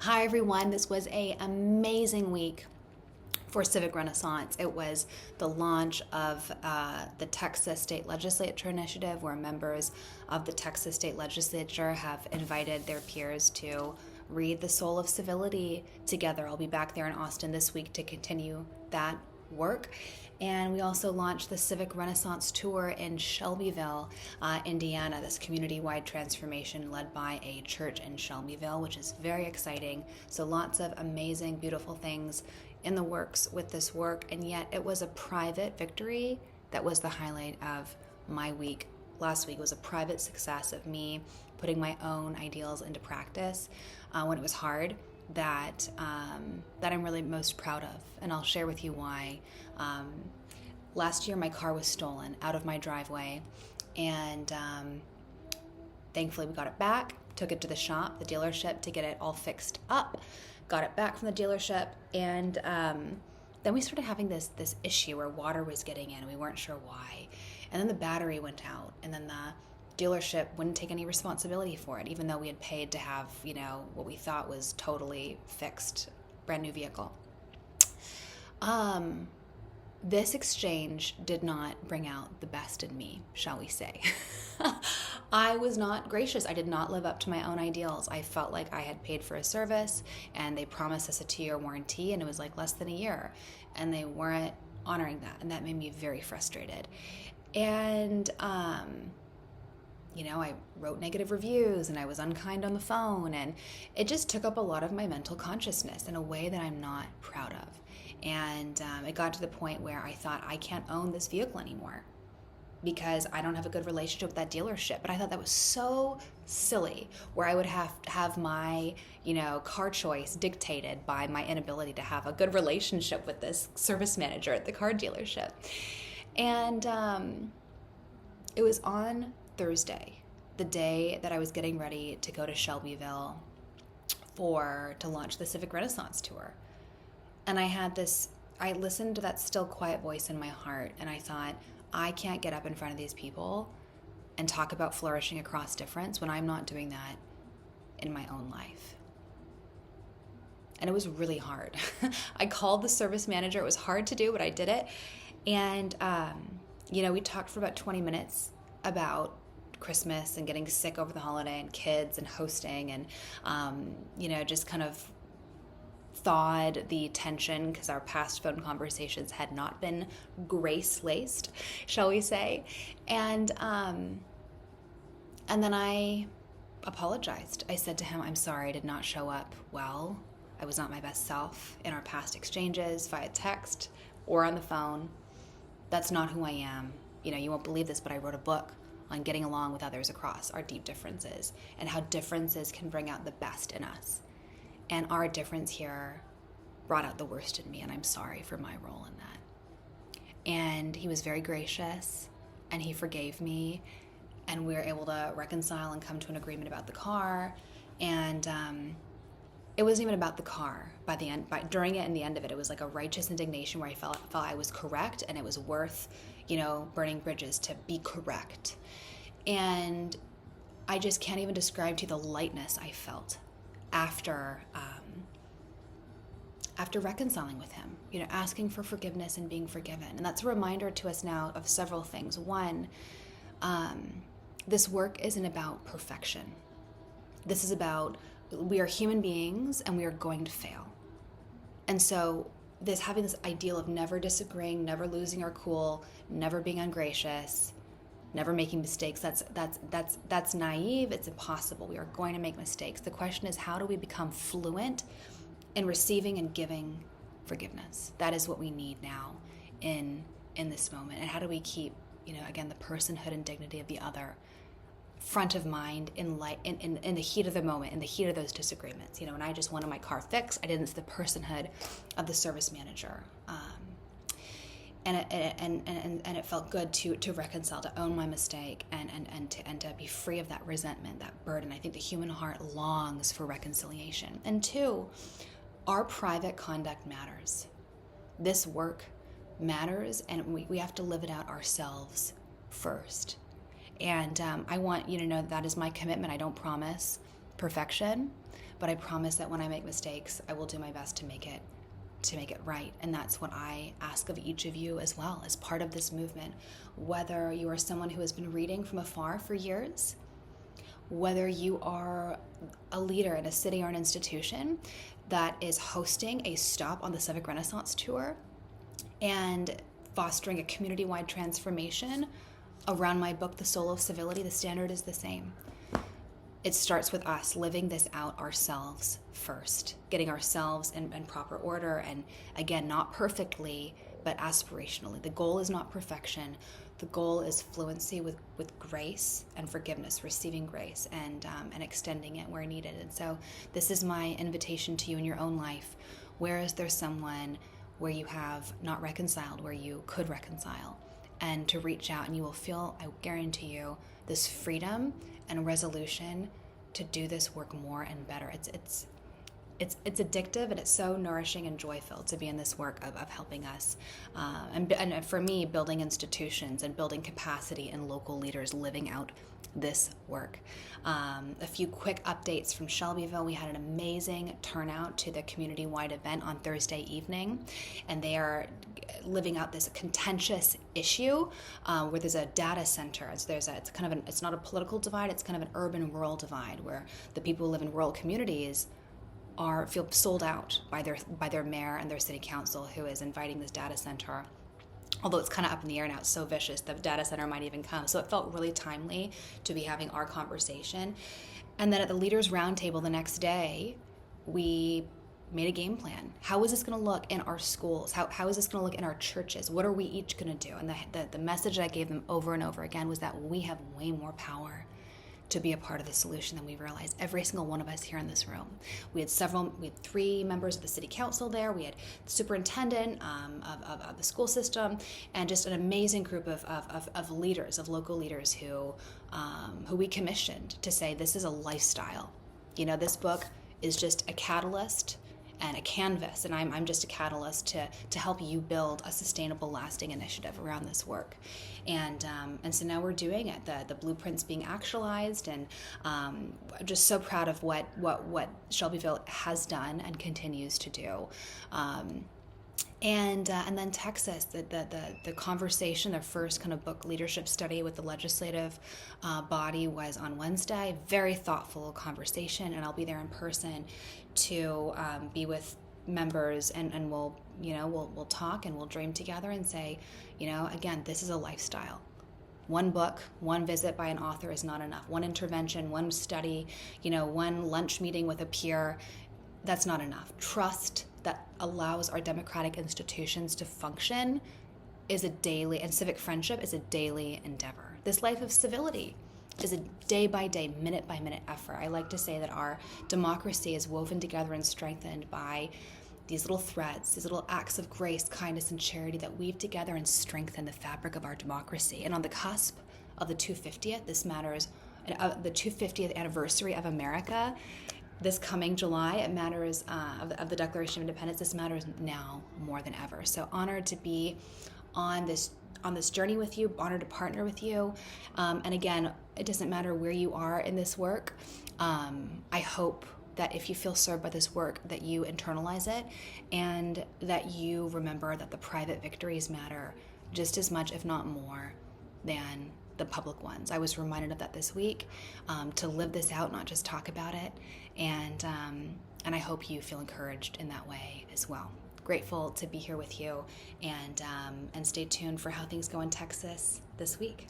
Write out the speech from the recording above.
Hi everyone, this was an amazing week for Civic Renaissance. It was the launch of the Texas State Legislature Initiative, where members of the Texas State Legislature have invited their peers to read The Soul of Civility together. I'll be back there in Austin this week to continue that work. And we also launched the Civic Renaissance Tour in Shelbyville, Indiana, this community-wide transformation led by a church in Shelbyville, which is very exciting. So lots of amazing, beautiful things in the works with this work, and yet it was a private victory that was the highlight of my week. Last week was a private success of me putting my own ideals into practice when it was hard, that I'm really most proud of, and I'll share with you why. Last year my car was stolen out of my driveway, and thankfully we got it back, took it to the shop, the dealership, to get it all fixed up, got it back from the dealership, and then we started having this issue where water was getting in, and we weren't sure why, and then the battery went out, and then the dealership wouldn't take any responsibility for it, even though we had paid to have, what we thought was totally fixed, brand new vehicle. This exchange did not bring out the best in me, shall we say. I was not gracious. I did not live up to my own ideals. I felt like I had paid for a service, and they promised us a 2-year warranty, and it was like less than a year, and they weren't honoring that, and that made me very frustrated. And I wrote negative reviews, and I was unkind on the phone, and it just took up a lot of my mental consciousness in a way that I'm not proud of. And it got to the point where I thought, I can't own this vehicle anymore because I don't have a good relationship with that dealership. But I thought that was so silly, where I would have my, car choice dictated by my inability to have a good relationship with this service manager at the car dealership. And it was on Thursday, the day that I was getting ready to go to Shelbyville to launch the Civic Renaissance Tour. And I listened to that still quiet voice in my heart, and I thought, I can't get up in front of these people and talk about flourishing across difference when I'm not doing that in my own life. And it was really hard. I called the service manager. It was hard to do, but I did it. And, we talked for about 20 minutes about Christmas and getting sick over the holiday and kids and hosting and, just kind of thawed the tension because our past phone conversations had not been grace-laced, shall we say. And then I apologized. I said to him, I'm sorry I did not show up well. I was not my best self in our past exchanges via text or on the phone. That's not who I am. You won't believe this, but I wrote a book on getting along with others across our deep differences and how differences can bring out the best in us. And our difference here brought out the worst in me, and I'm sorry for my role in that. And he was very gracious, and he forgave me, and we were able to reconcile and come to an agreement about the car. And it wasn't even about the car during it and the end of it. It was like a righteous indignation where I felt I was correct, and it was worth, burning bridges to be correct. And I just can't even describe to you the lightness I felt after reconciling with him, asking for forgiveness and being forgiven. And that's a reminder to us now of several things. One, this work isn't about perfection. This is about, we are human beings and we are going to fail. And so having this ideal of never disagreeing, never losing our cool, never being ungracious, never making mistakes, that's naive. It's impossible. We are going to make mistakes. The question is, how do we become fluent in receiving and giving forgiveness? That is what we need now in this moment. And how do we keep, again, the personhood and dignity of the other front of mind in the heat of the moment, in the heat of those disagreements? When I just wanted my car fixed, I didn't see the personhood of the service manager. And it felt good to reconcile, to own my mistake, and to be free of that resentment, that burden. I think the human heart longs for reconciliation. And two, our private conduct matters. This work matters, and we have to live it out ourselves first. And I want you to know that is my commitment. I don't promise perfection, but I promise that when I make mistakes, I will do my best to make it right. And that's what I ask of each of you as well, as part of this movement. Whether you are someone who has been reading from afar for years, whether you are a leader in a city or an institution that is hosting a stop on the Civic Renaissance tour and fostering a community-wide transformation around my book, The Soul of Civility, the standard is the same. It starts with us living this out ourselves first, getting ourselves in proper order, and again, not perfectly, but aspirationally. The goal is not perfection. The goal is fluency with grace and forgiveness, receiving grace and extending it where needed. And so this is my invitation to you in your own life. Where is there someone where you have not reconciled, where you could reconcile? And to reach out, and you will feel, I guarantee you, this freedom and resolution to do this work more and better. It's addictive, and it's so nourishing and joy-filled to be in this work of helping us, and for me, building institutions and building capacity in local leaders living out this work. A few quick updates from Shelbyville. We had an amazing turnout to the community-wide event on Thursday evening, and they are living out this contentious issue where there's a data center. It's not a political divide, it's kind of an urban-rural divide where the people who live in rural communities feel sold out by their mayor and their city council, who is inviting this data center. Although it's kind of up in the air now, it's so vicious, the data center might even come. So it felt really timely to be having our conversation. And then at the Leaders Roundtable the next day, we made a game plan. How is this going to look in our schools? How is this going to look in our churches? What are we each going to do? And the message that I gave them over and over again was that we have way more power to be a part of the solution than we realize. Every single one of us here in this room. We had 3 members of the city council there. We had the superintendent of the school system, and just an amazing group of leaders, of local leaders who we commissioned to say, this is a lifestyle. This book is just a catalyst and a canvas, and I'm just a catalyst to help you build a sustainable, lasting initiative around this work. And so now we're doing it. The blueprint's being actualized, and I'm just so proud of what Shelbyville has done and continues to do. And then Texas, the conversation, their first kind of book leadership study with the legislative body was on Wednesday. Very thoughtful conversation, and I'll be there in person to be with members, and we'll talk and we'll dream together and say, again, this is a lifestyle. One book, one visit by an author is not enough. One intervention, one study, one lunch meeting with a peer, that's not enough. Trust that allows our democratic institutions to function is a daily, and civic friendship is a daily endeavor. This life of civility is a day-by-day, minute-by-minute effort. I like to say that our democracy is woven together and strengthened by these little threads, these little acts of grace, kindness, and charity that weave together and strengthen the fabric of our democracy. And on the cusp of the 250th, this matters, the 250th anniversary of America, this coming July, it matters, of the Declaration of Independence, this matters now more than ever. So honored to be on this journey with you, honored to partner with you. And again, it doesn't matter where you are in this work. I hope that if you feel served by this work, that you internalize it, and that you remember that the private victories matter just as much, if not more, than the public ones. I was reminded of that this week, to live this out, not just talk about it. And I hope you feel encouraged in that way as well. Grateful to be here with you, and stay tuned for how things go in Texas this week.